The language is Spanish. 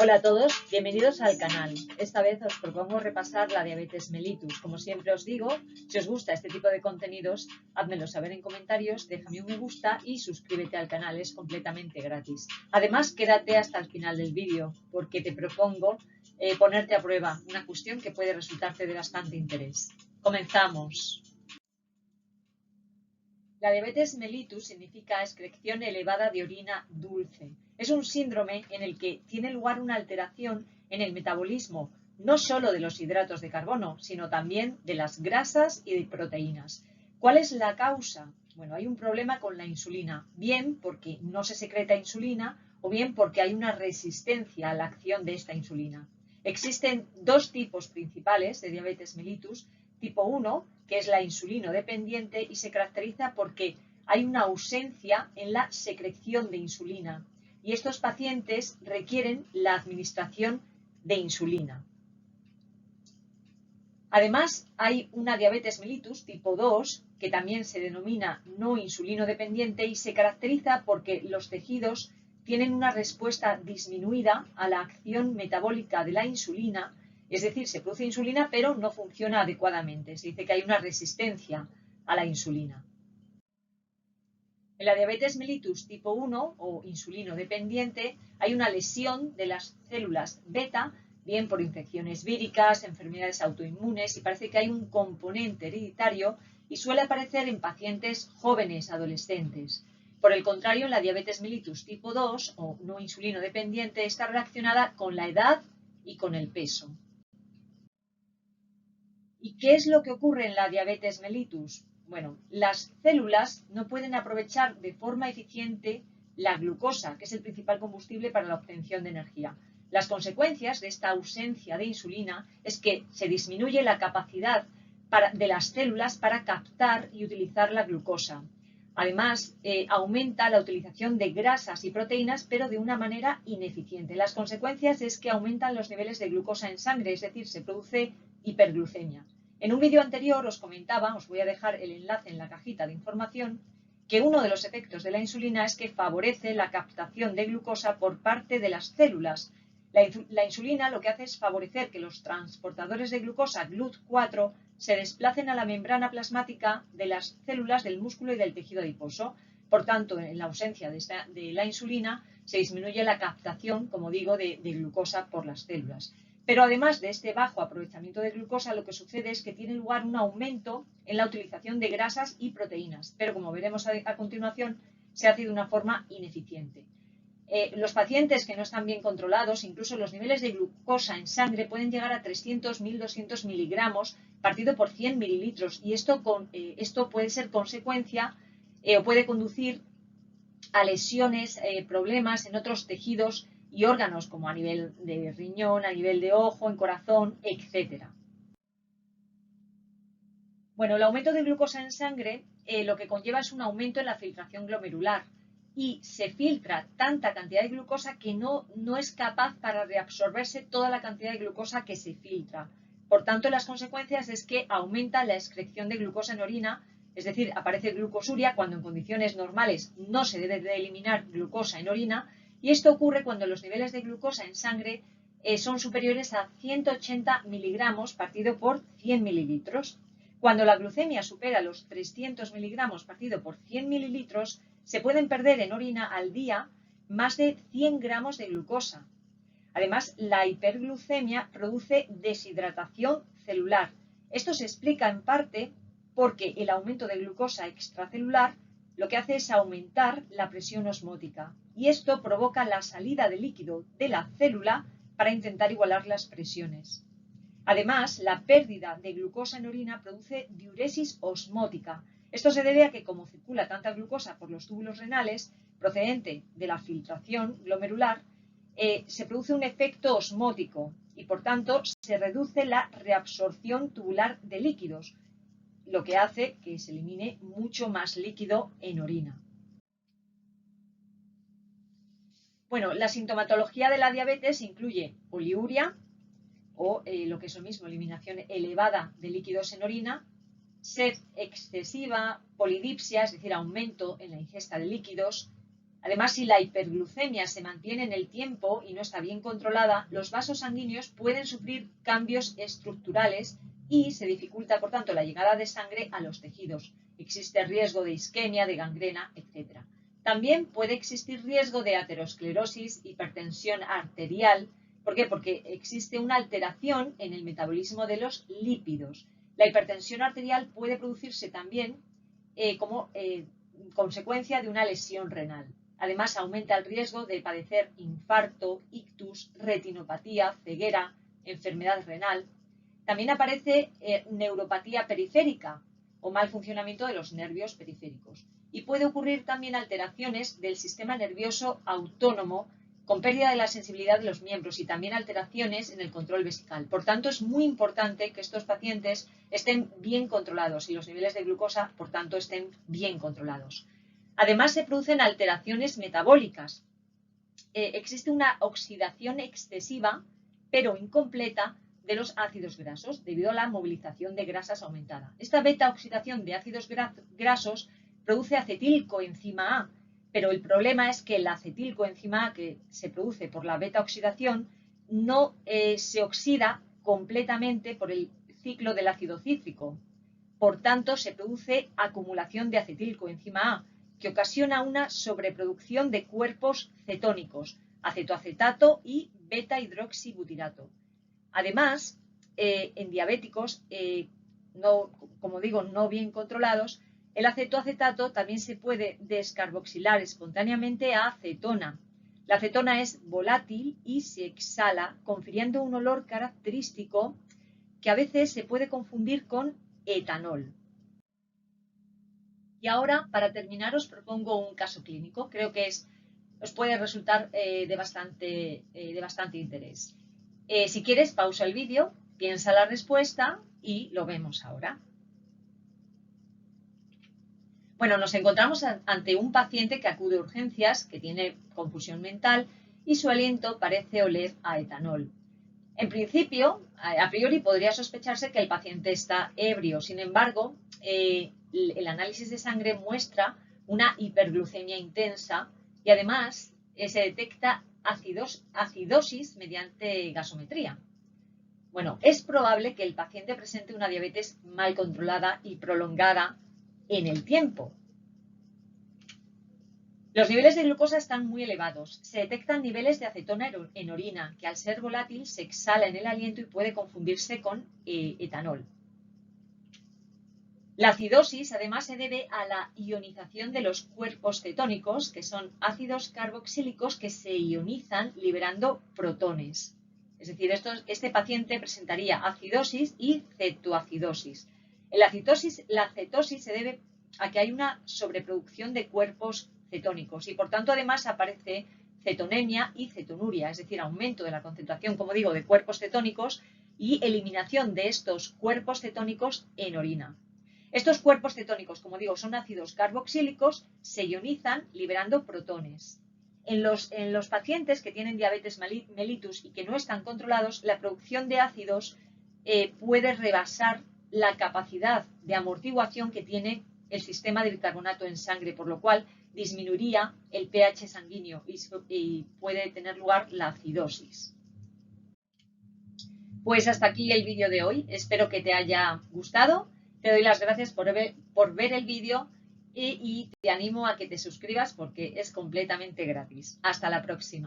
Hola a todos, bienvenidos al canal. Esta vez os propongo repasar la diabetes mellitus. Como siempre os digo, si os gusta este tipo de contenidos, házmelo saber en comentarios, déjame un me gusta y suscríbete al canal, es completamente gratis. Además, quédate hasta el final del vídeo porque te propongo ponerte a prueba una cuestión que puede resultarte de bastante interés. Comenzamos. La diabetes mellitus significa excreción elevada de orina dulce. Es un síndrome en el que tiene lugar una alteración en el metabolismo, no solo de los hidratos de carbono, sino también de las grasas y de proteínas. ¿Cuál es la causa? Bueno, hay un problema con la insulina, bien porque no se secreta insulina o bien porque hay una resistencia a la acción de esta insulina. Existen dos tipos principales de diabetes mellitus. Tipo 1, que es la insulino dependiente y se caracteriza porque hay una ausencia en la secreción de insulina y estos pacientes requieren la administración de insulina. Además, hay una diabetes mellitus tipo 2, que también se denomina no insulino dependiente y se caracteriza porque los tejidos tienen una respuesta disminuida a la acción metabólica de la insulina. Es decir, se produce insulina, pero no funciona adecuadamente. Se dice que hay una resistencia a la insulina. En la diabetes mellitus tipo 1 o insulino dependiente hay una lesión de las células beta, bien por infecciones víricas, enfermedades autoinmunes, y parece que hay un componente hereditario y suele aparecer en pacientes jóvenes, adolescentes. Por el contrario, en la diabetes mellitus tipo 2 o no insulino dependiente está relacionada con la edad y con el peso. ¿Y qué es lo que ocurre en la diabetes mellitus? Bueno, las células no pueden aprovechar de forma eficiente la glucosa, que es el principal combustible para la obtención de energía. Las consecuencias de esta ausencia de insulina es que se disminuye la capacidad de las células para captar y utilizar la glucosa. Además, aumenta la utilización de grasas y proteínas, pero de una manera ineficiente. Las consecuencias es que aumentan los niveles de glucosa en sangre, es decir, se produce hiperglucemia. En un vídeo anterior os comentaba, os voy a dejar el enlace en la cajita de información, que uno de los efectos de la insulina es que favorece la captación de glucosa por parte de las células. La insulina lo que hace es favorecer que los transportadores de glucosa GLUT4 se desplacen a la membrana plasmática de las células del músculo y del tejido adiposo. Por tanto, en la ausencia de la insulina se disminuye la captación, como digo, de glucosa por las células. Pero además de este bajo aprovechamiento de glucosa, lo que sucede es que tiene lugar un aumento en la utilización de grasas y proteínas, pero como veremos a continuación, se hace de una forma ineficiente. Los pacientes que no están bien controlados, incluso los niveles de glucosa en sangre pueden llegar a 300-1200 miligramos partido por 100 mililitros y esto puede ser consecuencia o puede conducir a lesiones, problemas en otros tejidos y órganos como a nivel de riñón, a nivel de ojo, en corazón, etc. Bueno, el aumento de glucosa en sangre lo que conlleva es un aumento en la filtración glomerular y se filtra tanta cantidad de glucosa que no es capaz para reabsorberse toda la cantidad de glucosa que se filtra. Por tanto, las consecuencias es que aumenta la excreción de glucosa en orina, es decir, aparece glucosuria cuando en condiciones normales no se debe de eliminar glucosa en orina, y esto ocurre cuando los niveles de glucosa en sangre son superiores a 180 miligramos partido por 100 mililitros. Cuando la glucemia supera los 300 miligramos partido por 100 mililitros, se pueden perder en orina al día más de 100 gramos de glucosa. Además, la hiperglucemia produce deshidratación celular. Esto se explica en parte porque el aumento de glucosa extracelular lo que hace es aumentar la presión osmótica y esto provoca la salida de líquido de la célula para intentar igualar las presiones. Además, la pérdida de glucosa en orina produce diuresis osmótica. Esto se debe a que como circula tanta glucosa por los túbulos renales procedente de la filtración glomerular, se produce un efecto osmótico y por tanto se reduce la reabsorción tubular de líquidos, lo que hace que se elimine mucho más líquido en orina. Bueno, la sintomatología de la diabetes incluye poliuria, o lo que es lo mismo, eliminación elevada de líquidos en orina, sed excesiva, polidipsia, es decir, aumento en la ingesta de líquidos, Además, si la hiperglucemia se mantiene en el tiempo y no está bien controlada, los vasos sanguíneos pueden sufrir cambios estructurales y se dificulta, por tanto, la llegada de sangre a los tejidos. Existe riesgo de isquemia, de gangrena, etc. También puede existir riesgo de aterosclerosis, hipertensión arterial. ¿Por qué? Porque existe una alteración en el metabolismo de los lípidos. La hipertensión arterial puede producirse también como consecuencia de una lesión renal. Además, aumenta el riesgo de padecer infarto, ictus, retinopatía, ceguera, enfermedad renal. También aparece neuropatía periférica o mal funcionamiento de los nervios periféricos. Y puede ocurrir también alteraciones del sistema nervioso autónomo con pérdida de la sensibilidad de los miembros y también alteraciones en el control vesical. Por tanto, es muy importante que estos pacientes estén bien controlados y los niveles de glucosa, por tanto, estén bien controlados. Además, se producen alteraciones metabólicas. Existe una oxidación excesiva, pero incompleta, de los ácidos grasos debido a la movilización de grasas aumentada. Esta beta-oxidación de ácidos grasos produce acetilcoenzima A, pero el problema es que la acetilcoenzima A que se produce por la beta-oxidación no se oxida completamente por el ciclo del ácido cítrico. Por tanto, se produce acumulación de acetilcoenzima A, que ocasiona una sobreproducción de cuerpos cetónicos, acetoacetato y beta-hidroxibutirato. Además, en diabéticos, como digo, no bien controlados, el acetoacetato también se puede descarboxilar espontáneamente a acetona. La acetona es volátil y se exhala, confiriendo un olor característico que a veces se puede confundir con etanol. Y ahora, para terminar, os propongo un caso clínico. Creo que os puede resultar de bastante interés. Si quieres, pausa el vídeo, piensa la respuesta y lo vemos ahora. Bueno, nos encontramos ante un paciente que acude a urgencias, que tiene confusión mental y su aliento parece oler a etanol. En principio, a priori podría sospecharse que el paciente está ebrio. Sin embargo, el análisis de sangre muestra una hiperglucemia intensa y además se detecta acidosis mediante gasometría. Bueno, es probable que el paciente presente una diabetes mal controlada y prolongada en el tiempo. Los niveles de glucosa están muy elevados. Se detectan niveles de acetona en orina, que al ser volátil se exhala en el aliento y puede confundirse con etanol. La acidosis además se debe a la ionización de los cuerpos cetónicos, que son ácidos carboxílicos que se ionizan liberando protones. Es decir, este paciente presentaría acidosis y cetoacidosis. La cetosis se debe a que hay una sobreproducción de cuerpos cetónicos y por tanto además aparece cetonemia y cetonuria, es decir, aumento de la concentración, como digo, de cuerpos cetónicos y eliminación de estos cuerpos cetónicos en orina. Estos cuerpos cetónicos, como digo, son ácidos carboxílicos, se ionizan liberando protones. En los pacientes que tienen diabetes mellitus y que no están controlados, la producción de ácidos puede rebasar la capacidad de amortiguación que tiene el sistema de bicarbonato en sangre, por lo cual disminuiría el pH sanguíneo y puede tener lugar la acidosis. Pues hasta aquí el vídeo de hoy. Espero que te haya gustado. Te doy las gracias por ver el vídeo y te animo a que te suscribas porque es completamente gratis. Hasta la próxima.